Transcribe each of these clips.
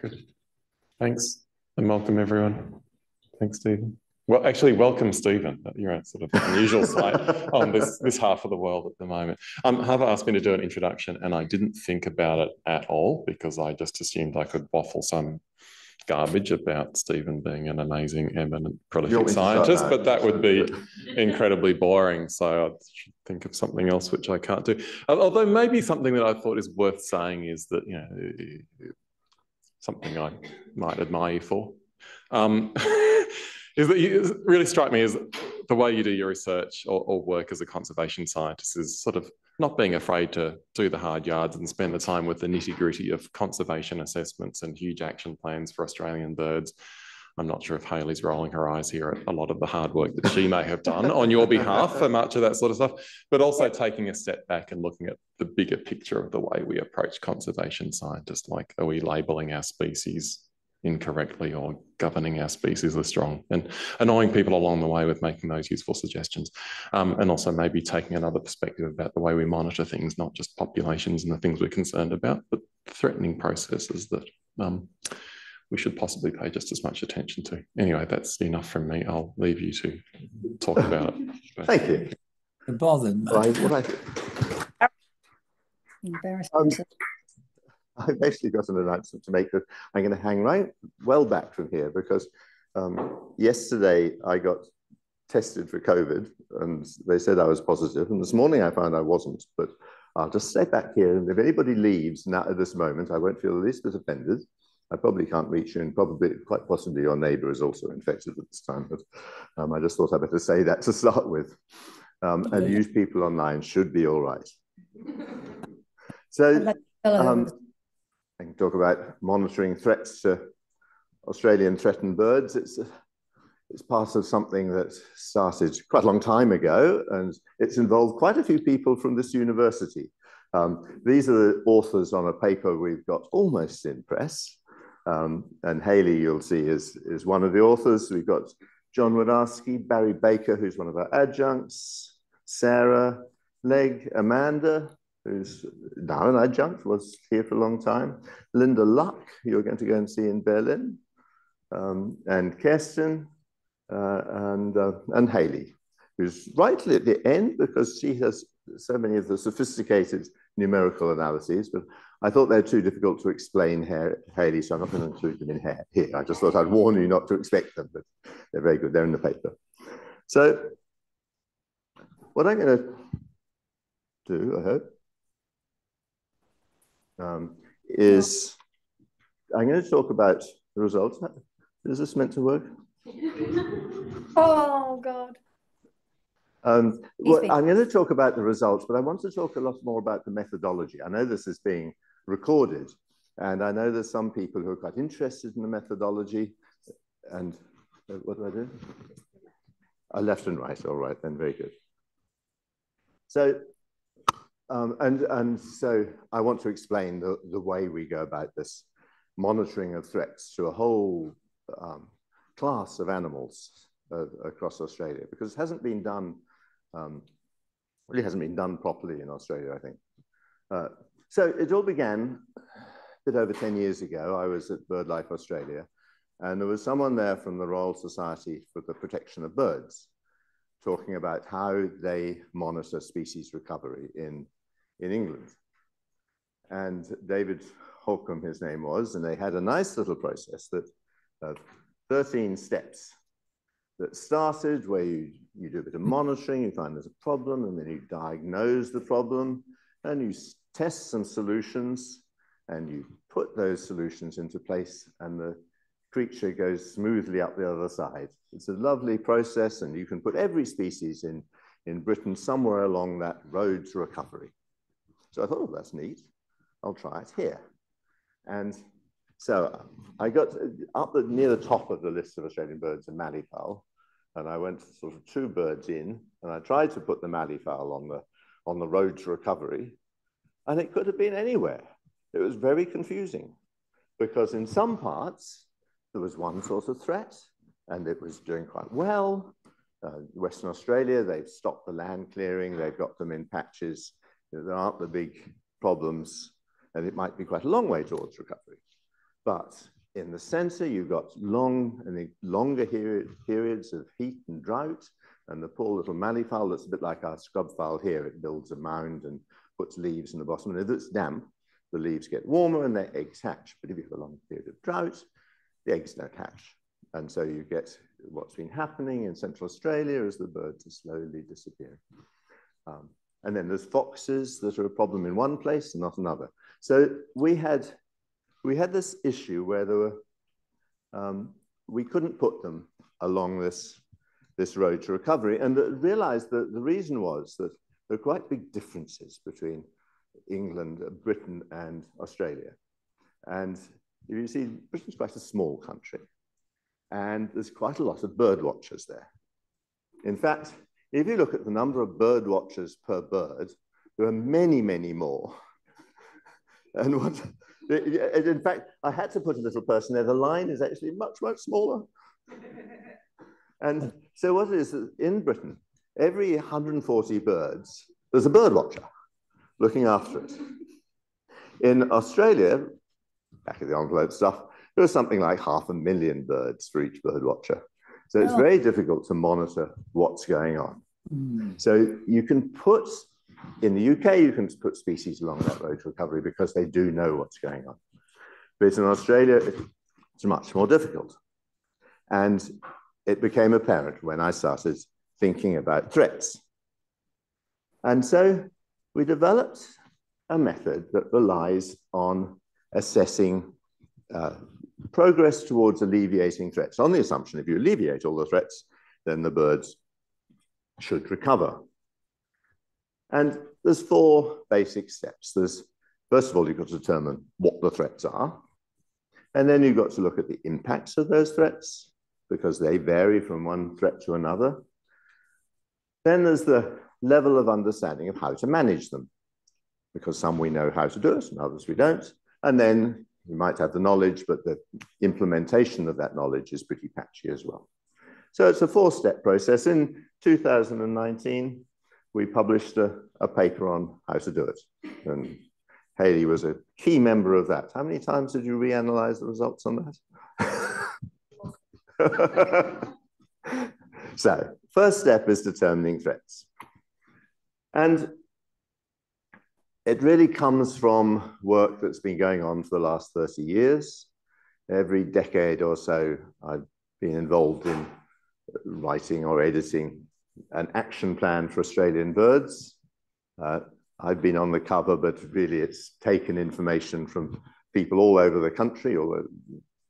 Good. Thanks, and welcome everyone. Thanks, Stephen. Well, actually, welcome, Stephen. You're at sort of unusual site on this half of the world at the moment. Harvey asked me to do an introduction, and I didn't think about it at all because I just assumed I could waffle some garbage about Stephen being an amazing, eminent, prolific scientist, but that would be incredibly boring. So I should think of something else which I can't do. Although maybe something that I thought is worth saying is that, you know, something I might admire you for, is that you really strike me as the way you do your research or work as a conservation scientist is sort of not being afraid to do the hard yards and spend the time with the nitty-gritty of conservation assessments and huge action plans for Australian birds. I'm not sure if Hayley's rolling her eyes here at a lot of the hard work that she may have done on your behalf for much of that sort of stuff, but also taking a step back and looking at the bigger picture of the way we approach conservation scientists. Like, are we labelling our species incorrectly or governing our species with strong, and annoying people along the way with making those useful suggestions, and also maybe taking another perspective about the way we monitor things, not just populations and the things we're concerned about, but threatening processes that we should possibly pay just as much attention to. Anyway, that's enough from me. I'll leave you to talk about it. Thank you. Bothered. I've basically got an announcement to make that I'm going to hang right well back from here because yesterday I got tested for COVID and they said I was positive, and this morning I found I wasn't, but I'll just stay back here, and if anybody leaves now at this moment, I won't feel the least bit offended. I probably can't reach you, and probably, quite possibly, your neighbour is also infected at this time, but I just thought I'd better say that to start with. And use people online should be all right. So, I can talk about monitoring threats to Australian threatened birds. It's part of something that started quite a long time ago, and it's involved quite a few people from this university. These are the authors on a paper we've got almost in press. And Hayley, you'll see, is one of the authors. We've got John Wodarski, Barry Baker, who's one of our adjuncts, Sarah Legg, Amanda, who's now an adjunct, was here for a long time, Linda Luck, you're going to go and see in Berlin, and Kirsten, and Hayley, who's rightly at the end because she has so many of the sophisticated numerical analyses, but I thought they're too difficult to explain, Hayley, so I'm not going to include them in here. I just thought I'd warn you not to expect them, but they're very good. They're in the paper. So what I'm going to do, I hope, is I'm going to talk about the results. Is this meant to work? Oh, God. Well, I'm going to talk about the results, but I want to talk a lot more about the methodology. I know this is being recorded, and I know there's some people who are quite interested in the methodology. And what do I do? Left and right. All right, then, very good. So, and so I want to explain the way we go about this monitoring of threats to a whole class of animals across Australia, because it hasn't been done. Really hasn't been done properly in Australia, I think. So it all began a bit over 10 years ago. I was at BirdLife Australia, and there was someone there from the Royal Society for the Protection of Birds talking about how they monitor species recovery in England. And David Holcomb, his name was, and they had a nice little process that of 13 steps that started where you do a bit of monitoring, you find there's a problem, and then you diagnose the problem, and you test some solutions, and you put those solutions into place, and the creature goes smoothly up the other side. It's a lovely process, and you can put every species in Britain somewhere along that road to recovery. So I thought, oh, that's neat. I'll try it here. And so I got up near the top of the list of Australian birds in malleefowl, and I went sort of 2 birds in, and I tried to put the malleefowl on the road to recovery, and it could have been anywhere. It was very confusing because in some parts there was one sort of threat, and it was doing quite well. Western Australia, they've stopped the land clearing, they've got them in patches. There aren't the big problems, and it might be quite a long way towards recovery. But in the center, you've got longer periods of heat and drought, and the poor little malleefowl that's a bit like our scrub fowl here. It builds a mound and puts leaves in the bottom. And if it's damp, the leaves get warmer and their eggs hatch. But if you have a long period of drought, the eggs don't hatch. And so you get what's been happening in Central Australia as the birds are slowly disappearing. And then there's foxes that are a problem in one place and not another. So we had this issue where there were, we couldn't put them along this road to recovery, and realized that the reason was that there are quite big differences between England, Britain, and Australia. And you see, Britain's quite a small country, and there's quite a lot of bird watchers there. In fact, if you look at the number of bird watchers per bird, there are many, many more. And in fact, I had to put a little person there. The line is actually much, much smaller. And so what it is in Britain, every 140 birds, there's a bird watcher looking after it. In Australia, back of the envelope stuff, there was something like 500,000 birds for each bird watcher. So it's very difficult to monitor what's going on. So you can put, in the UK, you can put species along that road to recovery because they do know what's going on. But in Australia, it's much more difficult. And it became apparent when I started thinking about threats. And so we developed a method that relies on assessing progress towards alleviating threats, on the assumption if you alleviate all the threats, then the birds should recover. And there's 4 basic steps. First of all, you've got to determine what the threats are. And then you've got to look at the impacts of those threats, because they vary from one threat to another. Then there's the level of understanding of how to manage them, because some we know how to do it and others we don't. And then you might have the knowledge, but the implementation of that knowledge is pretty patchy as well. So it's a 4-step process. In 2019, we published a paper on how to do it. And Haley was a key member of that. How many times did you reanalyze the results on that? So, first step is determining threats. And it really comes from work that's been going on for the last 30 years. Every decade or so, I've been involved in writing or editing an action plan for Australian birds. I've been on the cover, but really it's taken information from people all over the country, all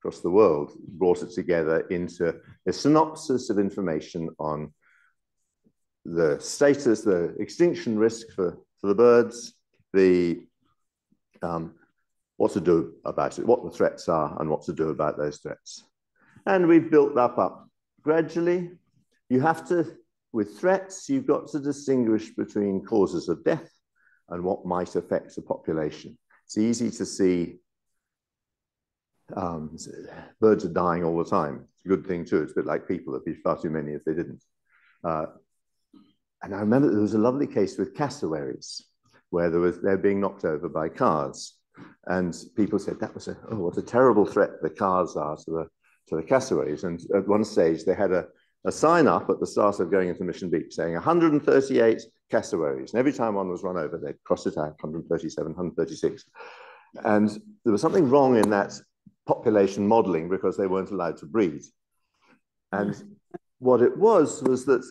across the world, brought it together into a synopsis of information on the status, the extinction risk for the birds, what to do about it, what the threats are, and what to do about those threats. And we've built that up gradually. You have to, with threats, you've got to distinguish between causes of death and what might affect the population. It's easy to see birds are dying all the time. It's a good thing too. It's a bit like people. There'd be far too many if they didn't. And I remember there was a lovely case with cassowaries where they're being knocked over by cars. And people said that was what a terrible threat the cars are to the cassowaries. And at one stage they had a sign up at the start of going into Mission Beach saying 138 cassowaries. And every time one was run over, they'd cross it out, 137, 136. And there was something wrong in that population modeling because they weren't allowed to breed. And what it was that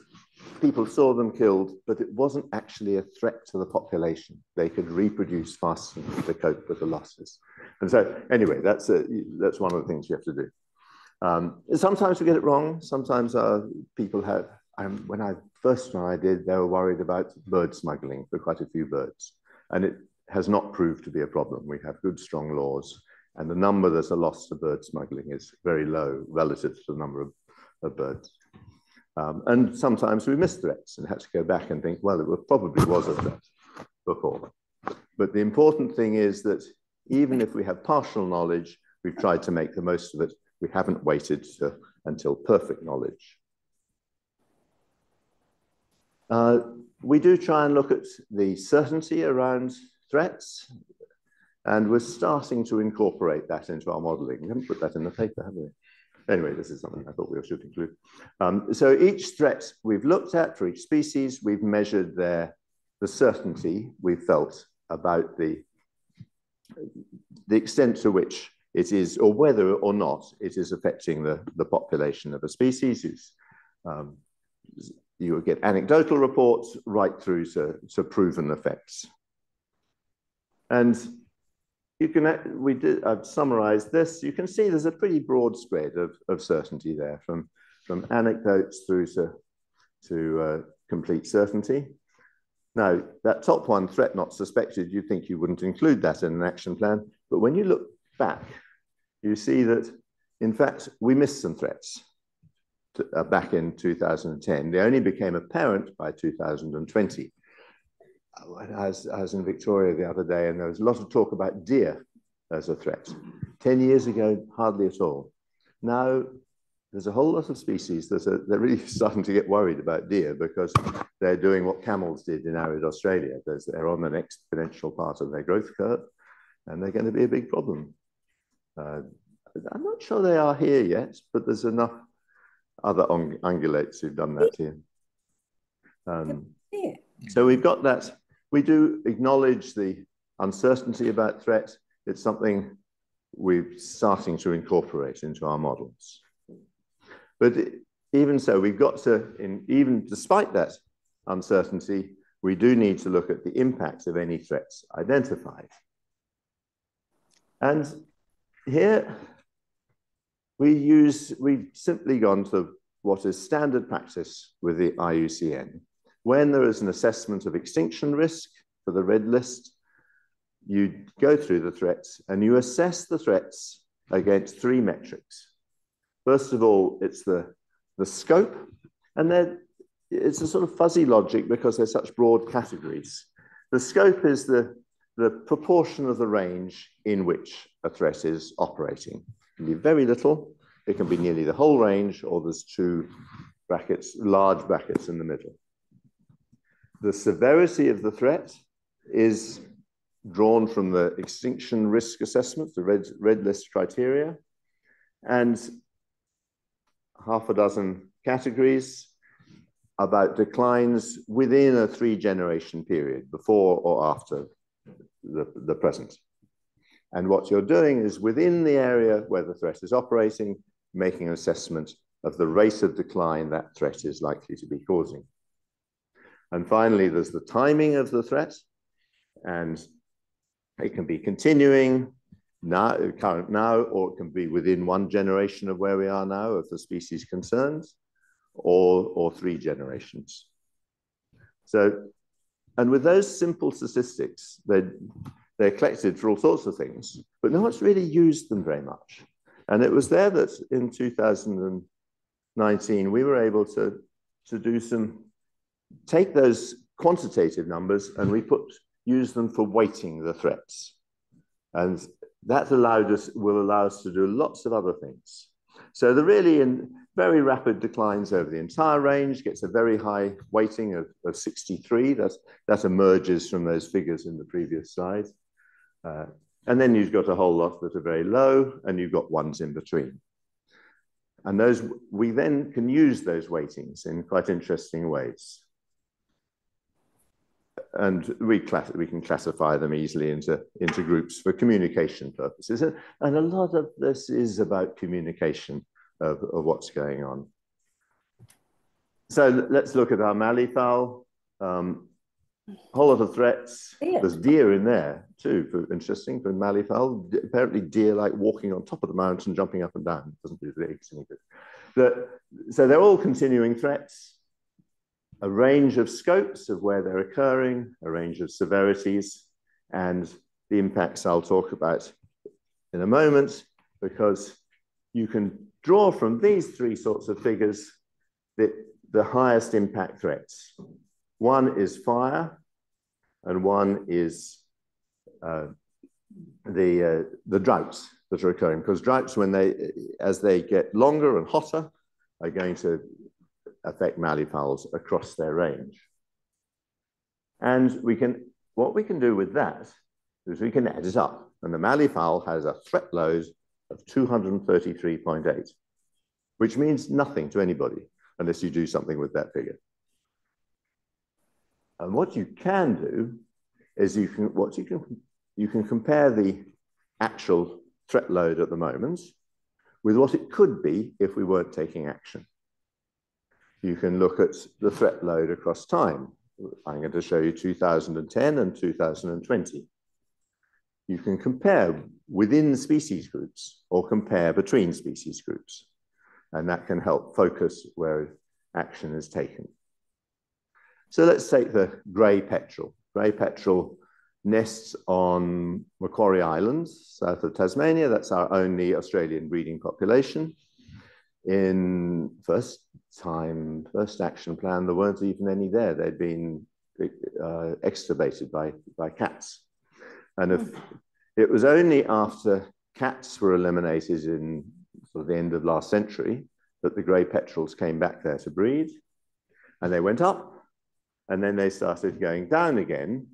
people saw them killed, but it wasn't actually a threat to the population. They could reproduce fast enough to cope with the losses. And so anyway, that's one of the things you have to do. Sometimes we get it wrong. Sometimes people have, when I did, they were worried about bird smuggling for quite a few birds. And it has not proved to be a problem. We have good, strong laws. And the number that's a loss to bird smuggling is very low relative to the number of birds. And sometimes we miss threats and have to go back and think, well, it probably was a threat before. But the important thing is that even if we have partial knowledge, we've tried to make the most of it. We haven't waited until perfect knowledge. We do try and look at the certainty around threats. And we're starting to incorporate that into our modeling. We haven't put that in the paper, have we? Anyway, this is something I thought we should include. So each threat we've looked at for each species, we've measured the certainty we felt about the extent to which it is, or whether or not it is affecting the population of a species. You will get anecdotal reports right through to proven effects. And you can, I've summarized this. You can see there's a pretty broad spread of certainty there, from anecdotes through to complete certainty. Now, that top one, threat not suspected, you'd think you wouldn't include that in an action plan. But when you look back, you see that, in fact, we missed some threats back in 2010. They only became apparent by 2020. I was in Victoria the other day, and there was a lot of talk about deer as a threat. 10 years ago, hardly at all. Now, there's a whole lot of species they're really starting to get worried about deer, because they're doing what camels did in arid Australia. They're on an exponential part of their growth curve, and they're going to be a big problem. I'm not sure they are here yet, but there's enough other ungulates who've done that here. So we've got that. We do acknowledge the uncertainty about threat. It's something we're starting to incorporate into our models. But even so, we've got to, even despite that uncertainty, we do need to look at the impact of any threats identified. And here, we've simply gone to what is standard practice with the IUCN. When there is an assessment of extinction risk for the red list, you go through the threats and you assess the threats against three metrics. First of all, it's the scope, and then it's a sort of fuzzy logic because they're such broad categories. The scope is the proportion of the range in which a threat is operating. It can be very little, it can be nearly the whole range, or there's two brackets, large brackets in the middle. The severity of the threat is drawn from the extinction risk assessment, the red list criteria, and half a dozen categories about declines within a 3-generation period, before or after the present. And what you're doing is, within the area where the threat is operating, making an assessment of the rate of decline that threat is likely to be causing. And finally, there's the timing of the threat, and it can be continuing now, current now, or it can be within 1 generation of where we are now of the species concerned, or 3 generations. So, and with those simple statistics, they're collected for all sorts of things, but no one's really used them very much. And it was there that in 2019, we were able to take those quantitative numbers and use them for weighting the threats. And that will allow us to do lots of other things. So the really in very rapid declines over the entire range gets a very high weighting of 63. That emerges from those figures in the previous slide. And then you've got a whole lot that are very low, and you've got ones in between. And those, we then can use those weightings in quite interesting ways. And we can classify them easily into groups for communication purposes. And a lot of this is about communication of what's going on. So let's look at our malleefowl. Whole lot of threats. There's deer in there too, interesting for malleefowl. Apparently deer like walking on top of the mountain, jumping up and down. Doesn't do the eggs any good. So they're all continuing threats. A range of scopes of where they're occurring, a range of severities, and the impacts I'll talk about in a moment, because you can draw from these 3 sorts of figures the highest impact threats. One is fire, and one is the droughts that are occurring, because droughts, as they get longer and hotter, are going to affect malleefowls across their range. And what we can do with that is we can add it up. And the mallee fowl has a threat load of 233.8, which means nothing to anybody unless you do something with that figure. And what you can do is you can compare the actual threat load at the moment with what it could be if we weren't taking action. You can look at the threat load across time. I'm going to show you 2010 and 2020. You can compare within species groups or compare between species groups, and that can help focus where action is taken. So let's take the grey petrel. Grey petrel nests on Macquarie Island, south of Tasmania. That's our only Australian breeding population. In first action plan, there weren't even any there. They'd been extirpated by cats. And if it was only after cats were eliminated in sort of the end of last century that the grey petrels came back there to breed. And they went up, and then they started going down again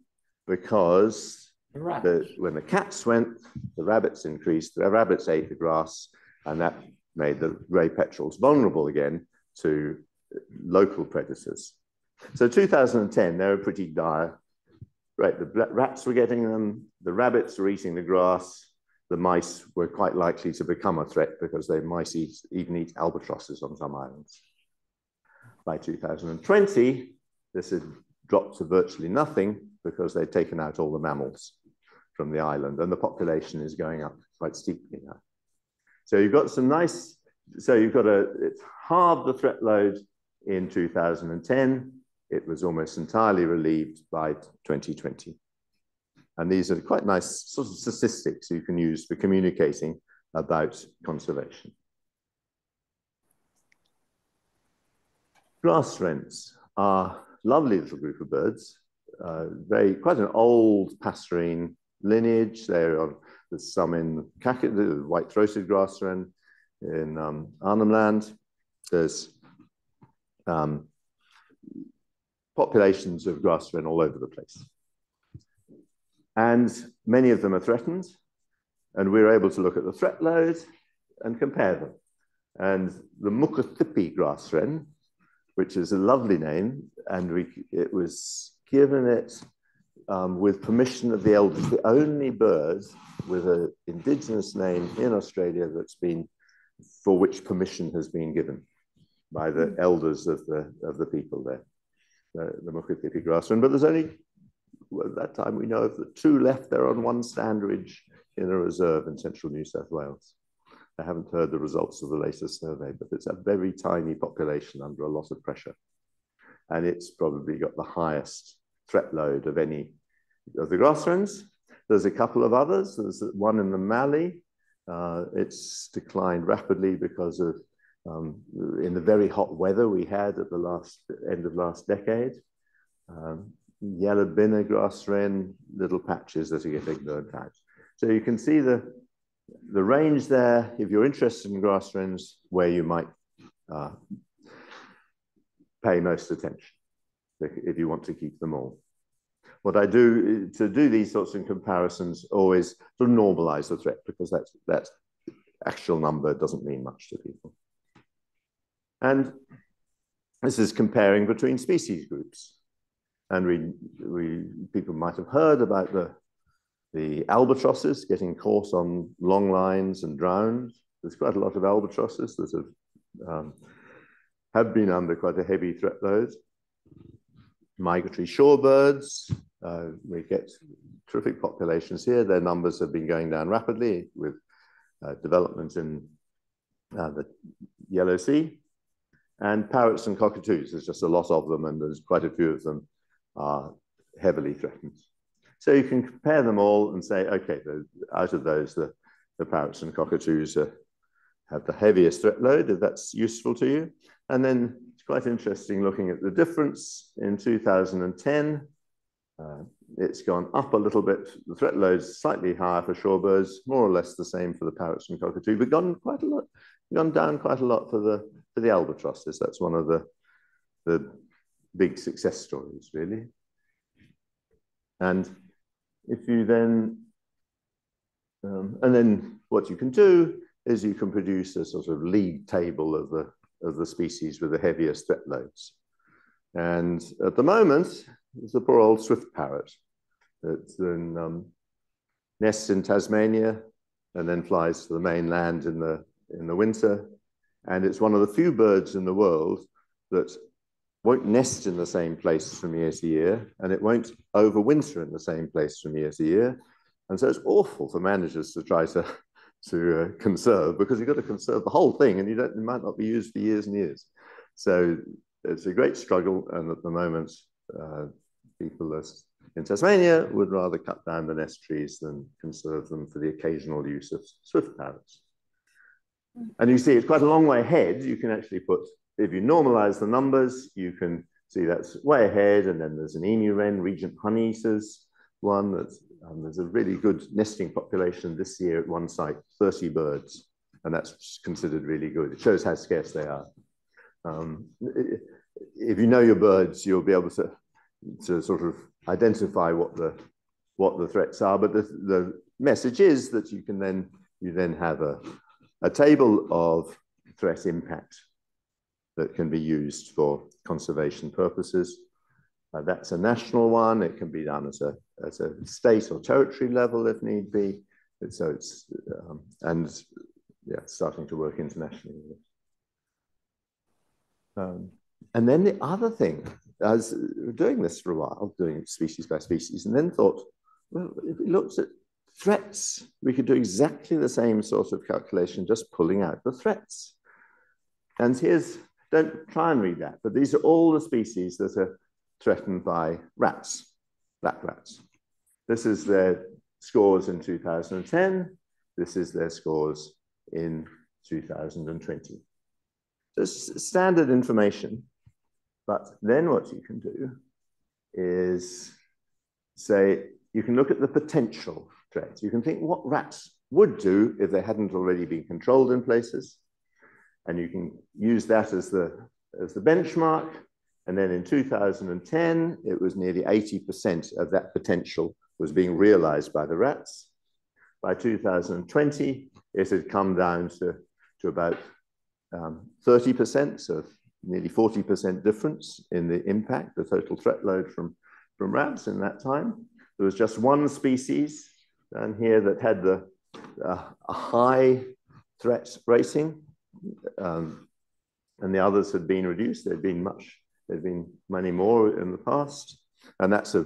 because when the cats went, the rabbits increased. The rabbits ate the grass, and that made the grey petrels vulnerable again to local predators. So 2010, they were pretty dire. Right, the rats were getting them, the rabbits were eating the grass, the mice were quite likely to become a threat because the mice even eat albatrosses on some islands. By 2020, this had dropped to virtually nothing because they'd taken out all the mammals from the island, and the population is going up quite steeply now. So you've got some nice, it's halved the threat load in 2010. It was almost entirely relieved by 2020. And these are quite nice sort of statistics you can use for communicating about conservation. Grass wrens are a lovely little group of birds, quite an old passerine lineage. There's some in the white-throated grass wren in Arnhem Land. There's populations of grass wren all over the place. And many of them are threatened. And we're able to look at the threat load and compare them. And the Mukathipi grass wren, which is a lovely name, and it was given it with permission of the elders, the only bird with an indigenous name in Australia for which permission has been given by the elders of the people there, the Mukathipi grass wren. But there's only, at that time, we know of the 2 left there on one stand ridge in a reserve in central New South Wales. I haven't heard the results of the latest survey, but it's a very tiny population under a lot of pressure. And it's probably got the highest threat load of any of the grass wrens. There's a couple of others. There's one in the mallee. It's declined rapidly because of in the very hot weather we had at the end of last decade. Yellow binner grass wren, little patches that are getting burnt out. So you can see the range there, if you're interested in grass wrens, where you might pay most attention if you want to keep them all. What I do to do these sorts of comparisons, always sort of normalize the threat, because that actual number doesn't mean much to people. And this is comparing between species groups. And people might have heard about the albatrosses getting caught on long lines and drowned. There's quite a lot of albatrosses that have been under quite a heavy threat load. Migratory shorebirds, we get terrific populations here. Their numbers have been going down rapidly with development in the Yellow Sea. And parrots and cockatoos, there's just a lot of them, and there's quite a few of them are heavily threatened. So you can compare them all and say, okay, out of those, the parrots and cockatoos have the heaviest threat load, if that's useful to you. And then it's quite interesting looking at the difference in 2010. It's gone up a little bit. The threat load is slightly higher for shorebirds, more or less the same for the parrots and cockatoos, but gone down quite a lot for the albatrosses. That's one of the big success stories, really. And if you then And then what you can do is you can produce a sort of league table of the species with the heaviest threat loads. And at the moment, there's the poor old swift parrot that nests in Tasmania and then flies to the mainland in the winter. And it's one of the few birds in the world that won't nest in the same place from year to year, and it won't overwinter in the same place from year to year. And so it's awful for managers to try to conserve, because you've got to conserve the whole thing, and it might not be used for years and years. So it's a great struggle, and at the moment, people in Tasmania would rather cut down the nest trees than conserve them for the occasional use of swift parrots. And you see it's quite a long way ahead. You can actually put, if you normalize the numbers, you can see that's way ahead. And then there's an emu wren, regent honeyeaters one. There's a really good nesting population this year at one site, 30 birds. And that's considered really good. It shows how scarce they are. If you know your birds, you'll be able to sort of identify what the threats are. But the message is that you then have a table of threat impact that can be used for conservation purposes. That's a national one. It can be done as a state or territory level if need be. So it's starting to work internationally. And then the other thing, I was doing this for a while, doing species by species, and then thought, well, if we looked at threats, we could do exactly the same sort of calculation, just pulling out the threats. And don't try and read that, but these are all the species that are threatened by rats, black rats. This is their scores in 2010. This is their scores in 2020. So it's standard information. But then what you can do is say, you can look at the potential threats. You can think what rats would do if they hadn't already been controlled in places. And you can use that as the benchmark. And then in 2010, it was nearly 80% of that potential was being realized by the rats. By 2020, it had come down to about 30%, so nearly 40% difference in the impact, the total threat load from rats in that time. There was just one species down here that had a high threat rating, and the others had been reduced. There'd been many more in the past. And that's a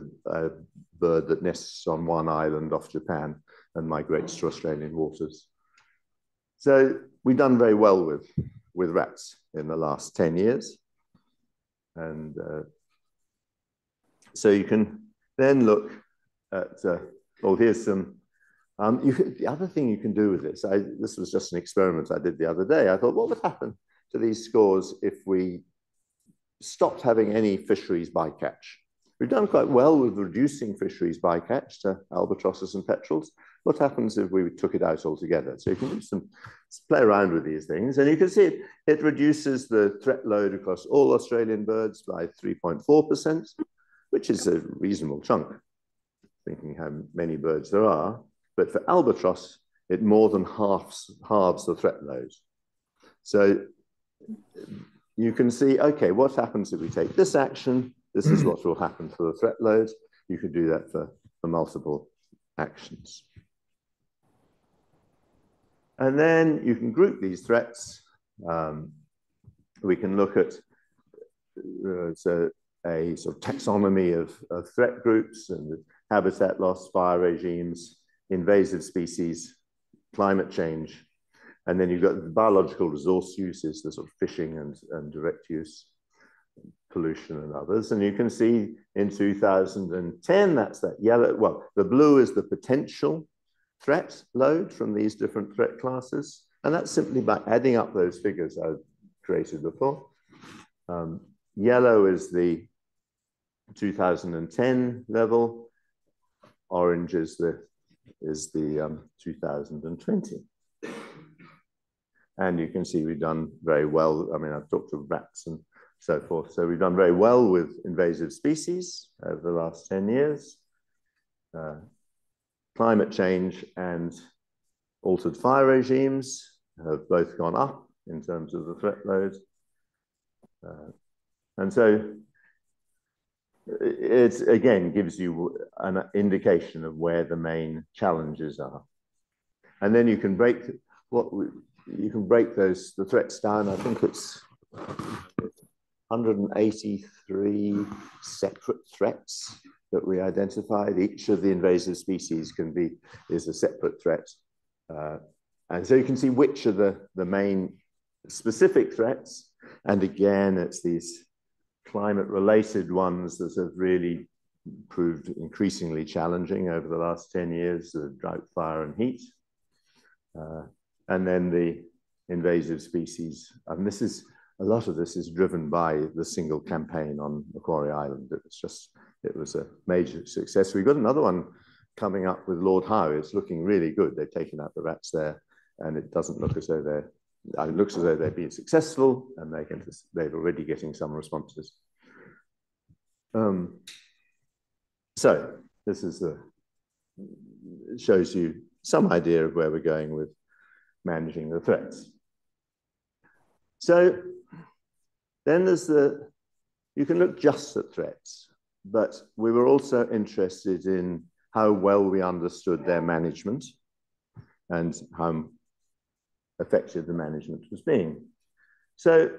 bird that nests on one island off Japan and migrates to Australian waters. So we've done very well with rats in the last 10 years. And so you can then look at, here's some, the other thing you can do with this, this was just an experiment I did the other day. I thought, what would happen to these scores if we stopped having any fisheries bycatch? We've done quite well with reducing fisheries bycatch to albatrosses and petrels. What happens if we took it out altogether? So you can play around with these things, and you can see it reduces the threat load across all Australian birds by 3.4%, which is a reasonable chunk, thinking how many birds there are. But for albatross, it more than halves the threat load. So you can see, okay, what happens if we take this action? This is what will happen for the threat load. You could do that for multiple actions. And then you can group these threats. We can look at a sort of taxonomy of threat groups and habitat loss, fire regimes, invasive species, climate change. And then you've got the biological resource uses, the sort of fishing and direct use, pollution and others. And you can see in 2010, that's that yellow, well, the blue is the potential threat load from these different threat classes. And that's simply by adding up those figures I've created before. Yellow is the 2010 level. Orange is the 2020. And you can see we've done very well. I mean, I've talked to rats and so forth. So we've done very well with invasive species over the last 10 years. Climate change and altered fire regimes have both gone up in terms of the threat load. And so it again gives you an indication of where the main challenges are. And then you can break the threats down. I think it's 183 separate threats that we identified. Each of the invasive species is a separate threat. And so you can see which are the main specific threats. And again, it's these climate-related ones that have really proved increasingly challenging over the last 10 years, the drought, fire, and heat. And then the invasive species. And a lot of this is driven by the single campaign on Macquarie Island. It was a major success. We've got another one coming up with Lord Howe. It's looking really good. They've taken out the rats there, and it doesn't look as though it looks as though they've been successful, and they're already getting some responses. So this shows you some idea of where we're going with managing the threats. So then you can look just at threats, but we were also interested in how well we understood their management and how effective the management was being. So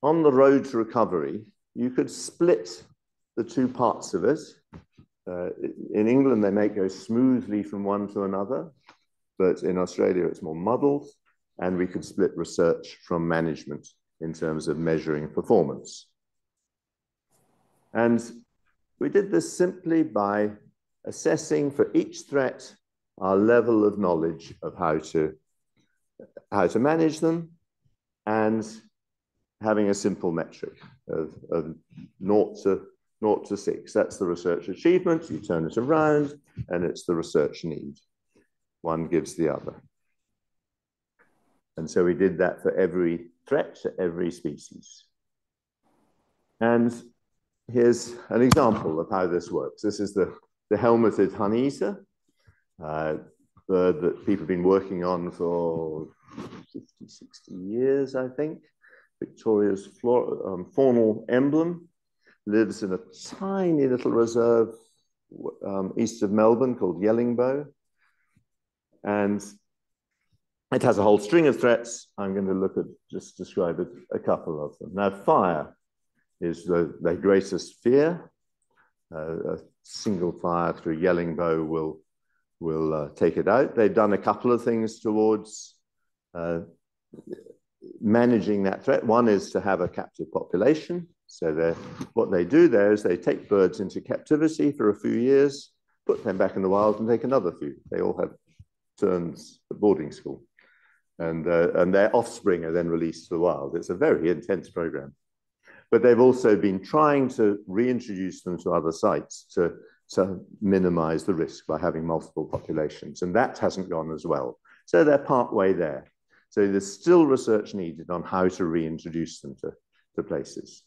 on the road to recovery, you could split the two parts of it. In England, they may go smoothly from one to another, but in Australia, it's more muddled, and we could split research from management in terms of measuring performance. And we did this simply by assessing for each threat our level of knowledge of how to manage them, and having a simple metric of 0 to 6. That's the research achievement. You turn it around, and it's the research need. One gives the other. And so we did that for every threat, to every species. And here's an example of how this works. This is the helmeted honeyeater, bird that people have been working on for 50, 60 years, I think. Victoria's faunal emblem. Lives in a tiny little reserve east of Melbourne called Yellingboe. And it has a whole string of threats. I'm going to just describe a couple of them. Now, fire is their greatest fear. A single fire through Yellingboe will take it out. They've done a couple of things towards managing that threat. One is to have a captive population. So what they do there is they take birds into captivity for a few years, put them back in the wild, and take another few. They all have turns at boarding school. And their offspring are then released to the wild. It's a very intense program. But they've also been trying to reintroduce them to other sites to minimize the risk by having multiple populations. And that hasn't gone as well. So they're partway there. So there's still research needed on how to reintroduce them to places.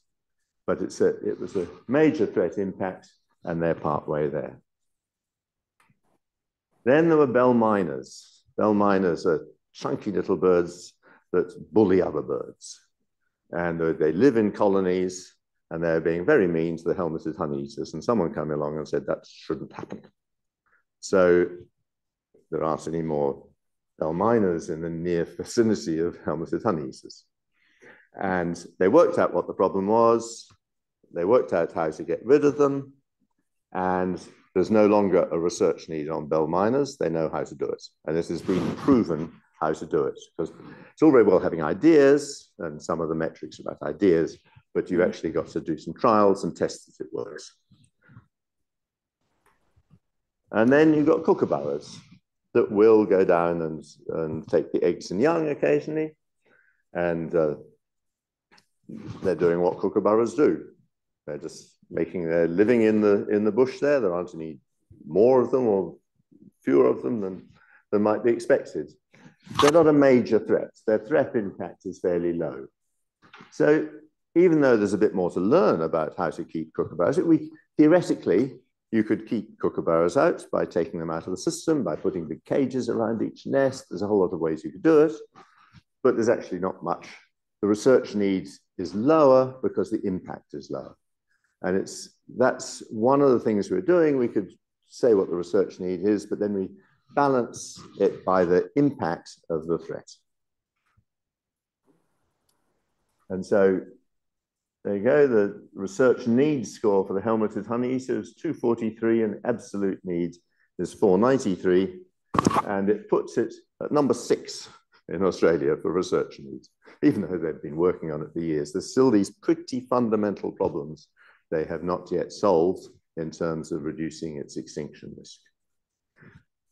But it was a major threat impact, and they're partway there. Then there were bell miners. Bell miners are chunky little birds that bully other birds. And they live in colonies, and they're being very mean to the helmeted honeyeaters. And someone came along and said that shouldn't happen. So there aren't any more bell miners in the near vicinity of helmeted honeyeaters. And they worked out what the problem was. They worked out how to get rid of them. And there's no longer a research need on bell miners. They know how to do it. And this has been proven how to do it. Because it's all very well having ideas, and some of the metrics about ideas, but you've actually got to do some trials and test that it works. And then you've got kookaburras that will go down and take the eggs and young occasionally. And they're doing what kookaburras do. They're just living in the bush there. There aren't any more of them or fewer of them than might be expected. They're not a major threat. Their threat impact is fairly low. So even though there's a bit more to learn about how to keep kookaburras, theoretically, You could keep kookaburras out by taking them out of the system, by putting big cages around each nest. There's a whole lot of ways you could do it, but there's actually not much. The research need is lower because the impact is lower. And that's one of the things we're doing. We could say what the research need is, but then we balance it by the impact of the threat. And so there you go, the research needs score for the helmeted honeyeater is 243 and absolute need is 493. And it puts it at number 6 in Australia for research needs, even though they've been working on it for years. There's still these pretty fundamental problems they have not yet solved in terms of reducing its extinction risk.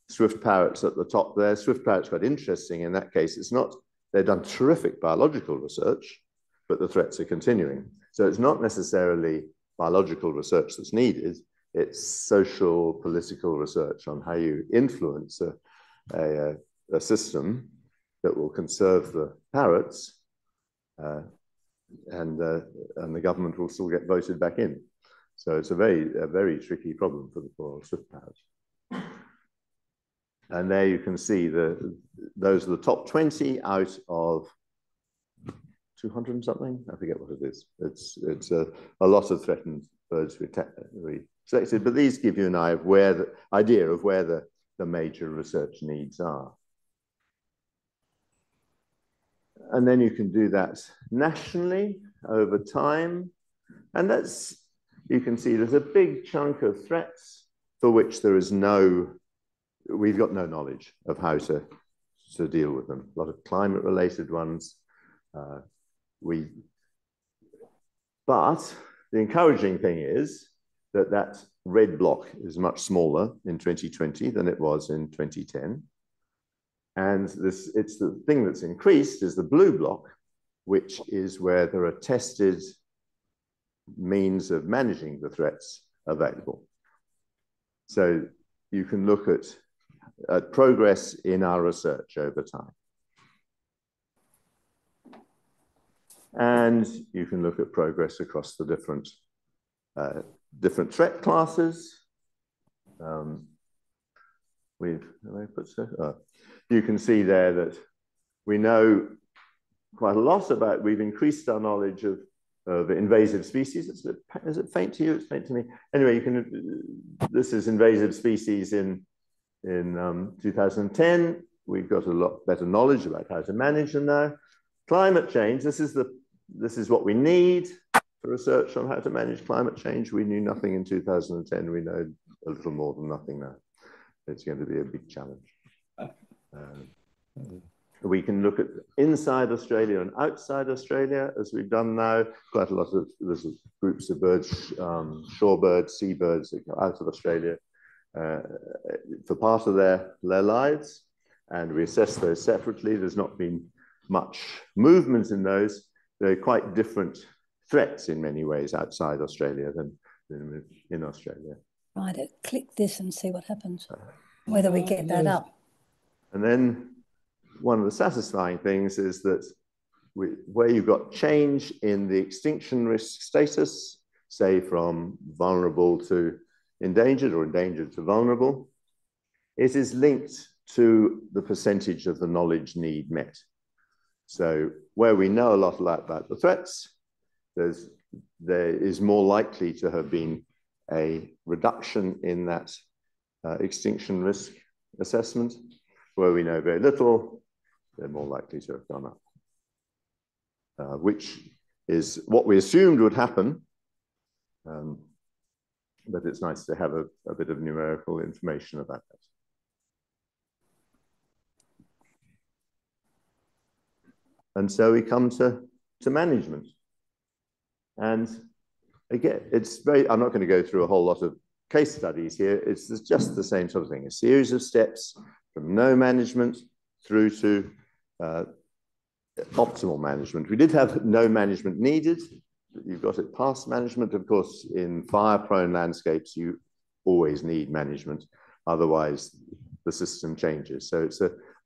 Swift parrots at the top there. Swift parrots quite interesting in that case. It's not, they've done terrific biological research, but the threats are continuing. So it's not necessarily biological research that's needed. It's social, political research on how you influence a system that will conserve the parrots, and the government will still get voted back in. So it's a very tricky problem for the poor swift parrots. And there you can see those are the top 20 out of 200 and something. I forget what it is. It's a lot of threatened birds we selected, but these give you an idea of where the major research needs are. And then you can do that nationally over time. And you can see there's a big chunk of threats for which we've got no knowledge of how to deal with them. A lot of climate related ones. But the encouraging thing is that red block is much smaller in 2020 than it was in 2010. And it's the thing that's increased is the blue block, which is where there are tested means of managing the threats available. So you can look at progress in our research over time. And you can look at progress across the different threat classes. You can see there that we know quite a lot about, we've increased our knowledge of invasive species. Is it faint to you? It's faint to me. Anyway, this is invasive species in 2010. We've got a lot better knowledge about how to manage them now. Climate change, this is what we need for research on how to manage climate change. We knew nothing in 2010. We know a little more than nothing now. It's going to be a big challenge. We can look at inside Australia and outside Australia, as we've done now. Quite a lot of, there's groups of birds, shorebirds, seabirds that go out of Australia for part of their lives. And we assess those separately. There's not been much movement in those. They're quite different threats in many ways outside Australia than in Australia. Right, click this and see what happens, whether we get that up. And then one of the satisfying things is that where you've got change in the extinction risk status, say from vulnerable to endangered or endangered to vulnerable, it is linked to the percentage of the knowledge need met. So where we know a lot about the threats, there is more likely to have been a reduction in that extinction risk assessment. Where we know very little, they're more likely to have gone up, which is what we assumed would happen. But it's nice to have a bit of numerical information about that. And so we come to management. And again, I'm not going to go through a whole lot of case studies here. It's just the same sort of thing, a series of steps from no management through to optimal management. We did have no management needed. You've got it past management. Of course, in fire-prone landscapes, you always need management. Otherwise, the system changes. So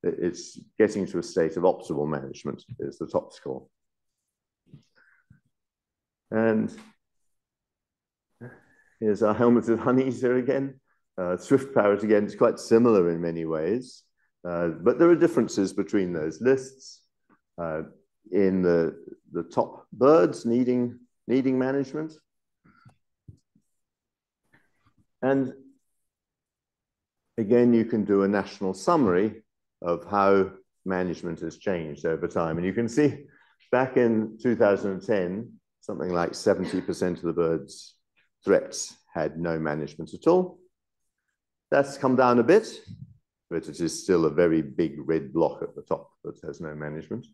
it's getting to a state of optimal management is the top score. Here's our helmeted honeys here again. Swift parrot again, it's quite similar in many ways, but there are differences between those lists. In the top birds needing management. And again, you can do a national summary of how management has changed over time. And you can see back in 2010, something like 70% of the birds' threats had no management at all. That's come down a bit, but it is still a very big red block at the top that has no management.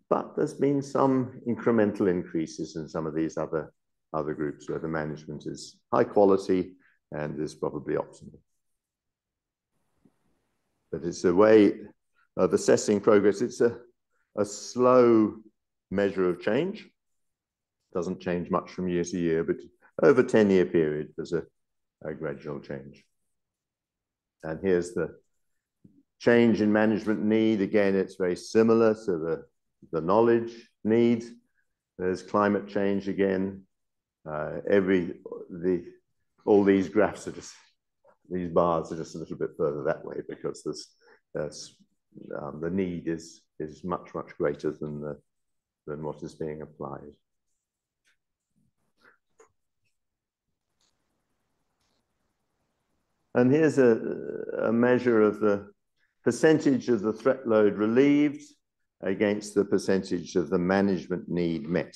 But there's been some incremental increases in some of these other groups where the management is high quality and is probably optimal. But it's a way of assessing progress. It's a slow measure of change. It doesn't change much from year to year, but over a 10-year period, there's a gradual change. And here's the change in management need. Again, it's very similar to the knowledge need. There's climate change again. All these graphs are just, these bars are just a little bit further that way because the need is much greater than what is being applied. And here's a measure of the percentage of the threat load relieved against the percentage of the management need met.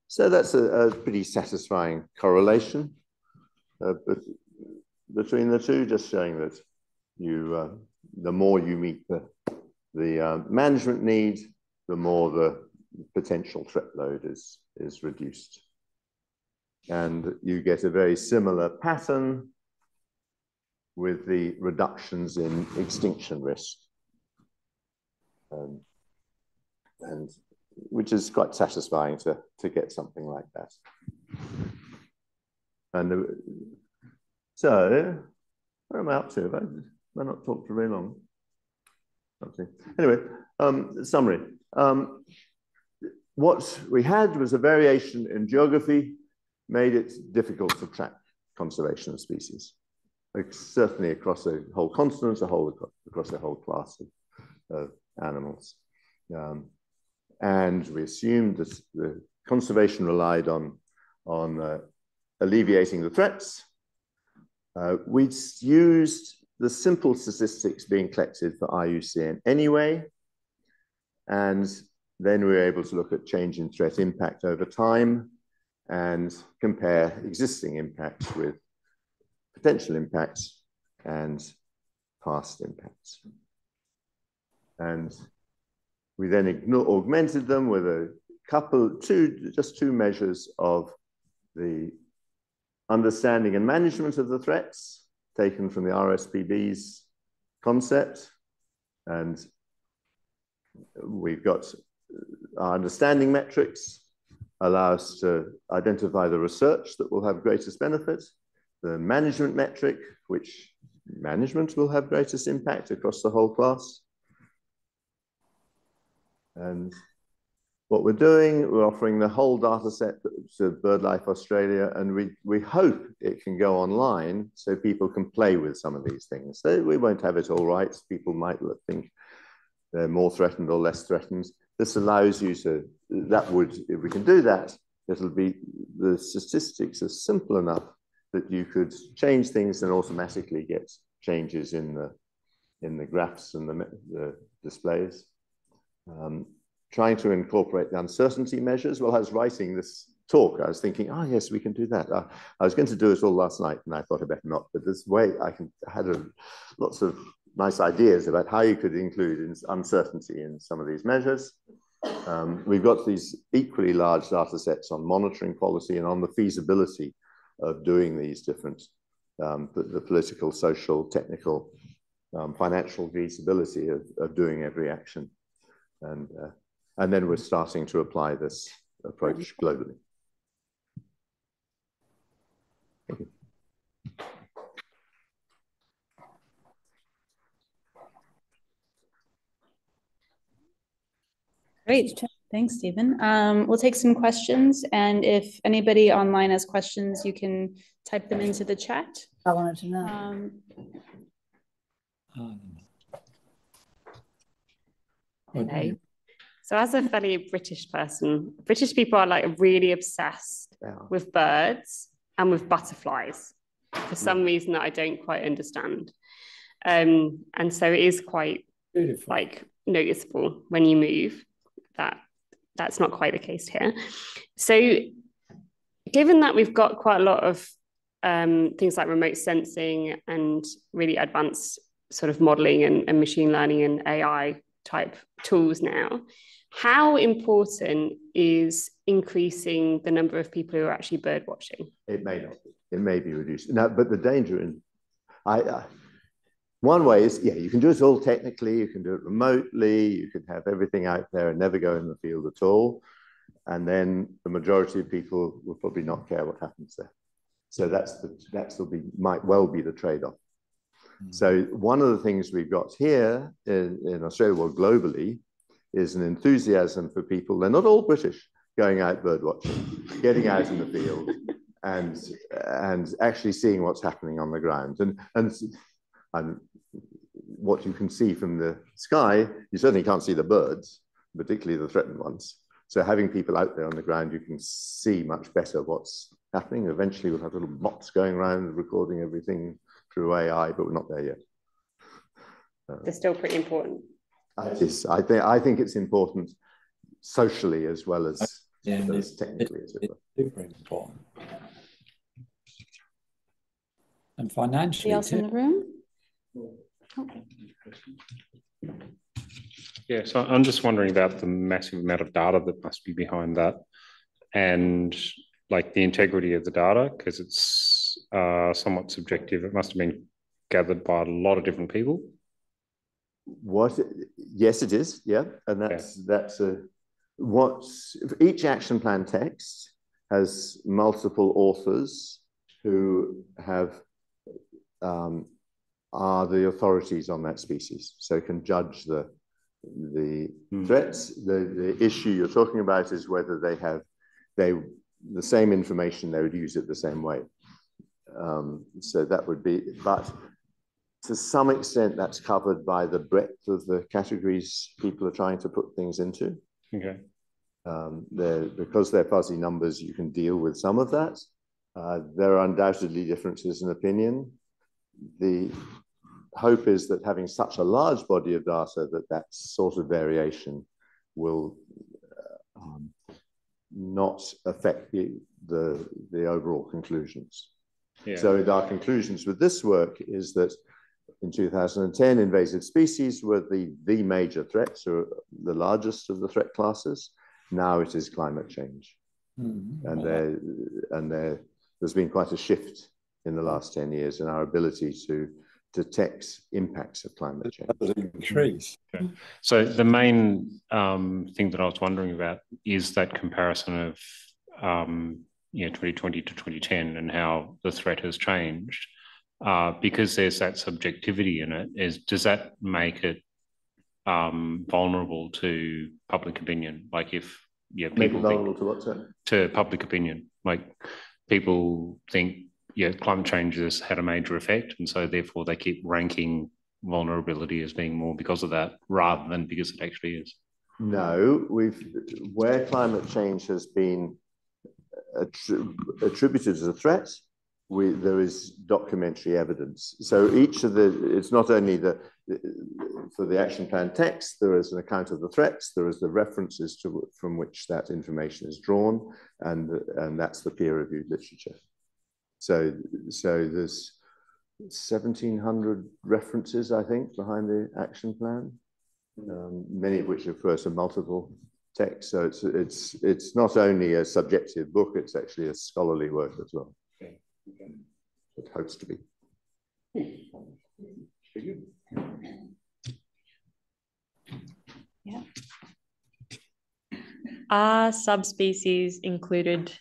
So that's a pretty satisfying correlation between the two, just showing that the more you meet the management need, the more the potential threat load is reduced. And you get a very similar pattern with the reductions in extinction risk. And which is quite satisfying to get something like that. And so, where am I up to? Have I not talked for very long? Anyway, summary. What we had was a variation in geography, made it difficult to track conservation of species, certainly across a whole continent, across a whole class of animals. And we assumed that the conservation relied on alleviating the threats. We used the simple statistics being collected for IUCN anyway, and then we were able to look at change in threat impact over time and compare existing impacts with potential impacts and past impacts. And we then augmented them with just two measures of the understanding and management of the threats taken from the RSPB's concept. And we've got our understanding metrics allow us to identify the research that will have greatest benefit, the management metric, which management will have greatest impact across the whole class. And what we're doing, we're offering the whole data set to BirdLife Australia, and we hope it can go online so people can play with some of these things. So we won't have it all right. People might think they're more threatened or less threatened. This allows you to, if we can do that, the statistics are simple enough that you could change things and automatically get changes in the graphs and the displays. Trying to incorporate the uncertainty measures. While I was writing this talk, I was thinking, oh yes, we can do that. I was going to do it all last night and I thought I better not, but this way I had lots of nice ideas about how you could include uncertainty in some of these measures. We've got these equally large data sets on monitoring policy and on the feasibility of doing these different, the political, social, technical, financial feasibility of doing every action. And then we're starting to apply this approach globally. Thank you. Great. Thanks, Stephen. We'll take some questions, and if anybody online has questions, you can type them into the chat. I wanted to know. Okay. So as a fairly British person, British people are like really obsessed with birds and with butterflies for some reason that I don't quite understand. And so it is quite like noticeable when you move that that's not quite the case here. So given that we've got quite a lot of things like remote sensing and really advanced sort of modeling and machine learning and AI type tools now, how important is increasing the number of people who are actually bird watching? It may not be. It may be reduced. Now, but the danger in one way is, yeah, you can do it all technically, you can do it remotely, you can have everything out there and never go in the field at all. And then the majority of people will probably not care what happens there. So might well be the trade-off. So one of the things we've got here in Australia, well, globally, is an enthusiasm for people. They're not all British, going out bird watching, getting out in the field, and actually seeing what's happening on the ground. And what you can see from the sky, you certainly can't see the birds, particularly the threatened ones. So having people out there on the ground, you can see much better what's happening. Eventually, we'll have little bots going around recording everything through AI, but we're not there yet. They're still pretty important. I think it's important socially as well as, as technically. It's super important. And financially. Anybody else in the room? Okay. Yeah, so I'm just wondering about the massive amount of data that must be behind that, and like the integrity of the data, because it's somewhat subjective. It must have been gathered by a lot of different people. Yes, it is. Yeah, and each action plan text has multiple authors who are the authorities on that species, so can judge the threats. The issue you're talking about is whether they have the same information, they would use it the same way. So that would be, but to some extent that's covered by the breadth of the categories people are trying to put things into. Okay. Because they're fuzzy numbers, you can deal with some of that. There are undoubtedly differences in opinion. The hope is that having such a large body of data that sort of variation will not affect the overall conclusions. Yeah. So our conclusions with this work is that in 2010, invasive species were the major threats, or the largest of the threat classes. Now it is climate change. And there's been quite a shift in the last 10 years in our ability to detect impacts of climate change. Increase. Okay. So the main thing that I was wondering about is that comparison of 2020 to 2010 and how the threat has changed. Because there's that subjectivity in it, does that make it vulnerable to public opinion? Like if people vulnerable to what, sir? To public opinion, like people think climate change has had a major effect, and so therefore they keep ranking vulnerability as being more because of that rather than because it actually is. No, where climate change has been attributed as a threat, there is documentary evidence. So it's not only for the action plan text, there is an account of the threats, there is the references from which that information is drawn, and that's the peer-reviewed literature. So there's 1,700 references, I think, behind the action plan, many of which refer to multiple texts. So it's not only a subjective book, it's actually a scholarly work as well. Okay. It hopes to be. Yeah. Are subspecies included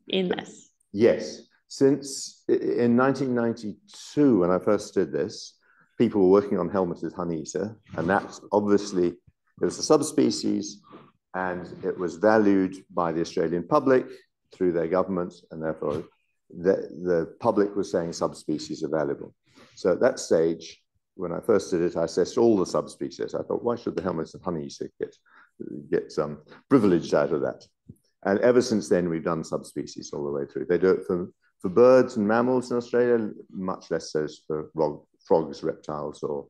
in this? Yes. Since in 1992, when I first did this, people were working on helmeted honeyeater, and that's obviously, it was a subspecies, and it was valued by the Australian public through their governments, and therefore the public was saying subspecies are valuable. So at that stage, when I first did it, I assessed all the subspecies. I thought, why should the helmets and honeys get some privileged out of that? And ever since then, we've done subspecies all the way through. They do it for birds and mammals in Australia, much less so for frogs, reptiles, or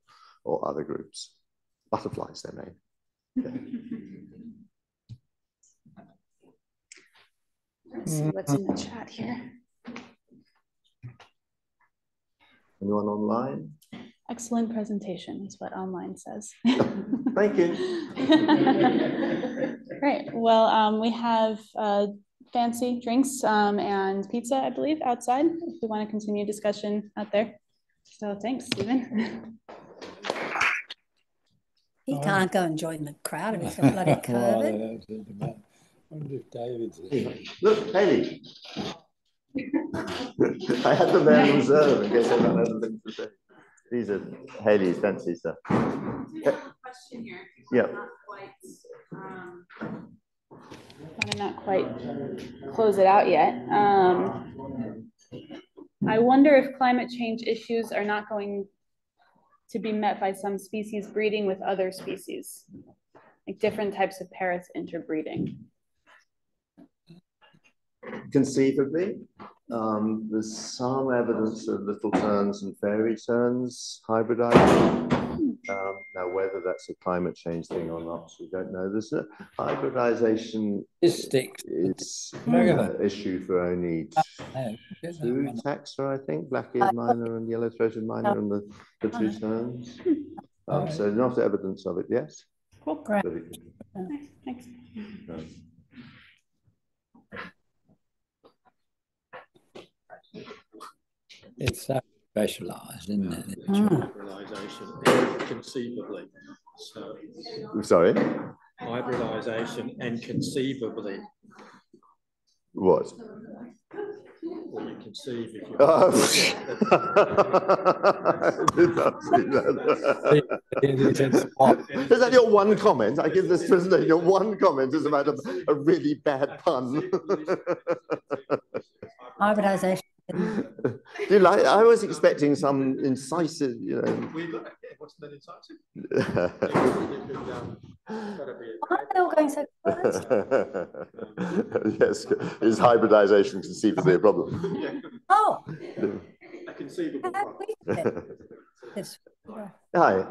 other groups. Butterflies, they mean. Yeah. Let's see what's in the chat here. Anyone online? Excellent presentation is what online says. Thank you. Great. Well, we have fancy drinks and pizza, I believe, outside if we want to continue discussion out there. So thanks, Stephen. He can't go and join the crowd if he's got bloody COVID. I wonder if David's there. Look, Haley. I had them there in reserve in case anyone had anything to say. These are Haley's fancy stuff. I do have a question here. Yeah. I'm not quite close it out yet. I wonder if climate change issues are not going to be met by some species breeding with other species, like different types of parrots interbreeding. Conceivably, there's some evidence of little terns and fairy terns hybridizing. Now, whether that's a climate change thing or not, we don't know. There's a hybridization is an issue for only two taxa, I think, black-eared miner and yellow-throated miner, and the two terns. So not evidence of it yet. Cool, great. Thanks. It's so specialised, isn't it? Hybridization, conceivably. So, sorry? Hybridization and conceivably. What? Well, you conceive if you. I did not see that. Is that your one comment? I give this presentation, your one comment is about a really bad pun. Hybridization. Do you like? I was expecting some incisive, you know. What's that incisive? Why are they all going so fast? Yes, is hybridization conceivably a problem? Yeah. Oh, A conceivable problem. yes. Hi.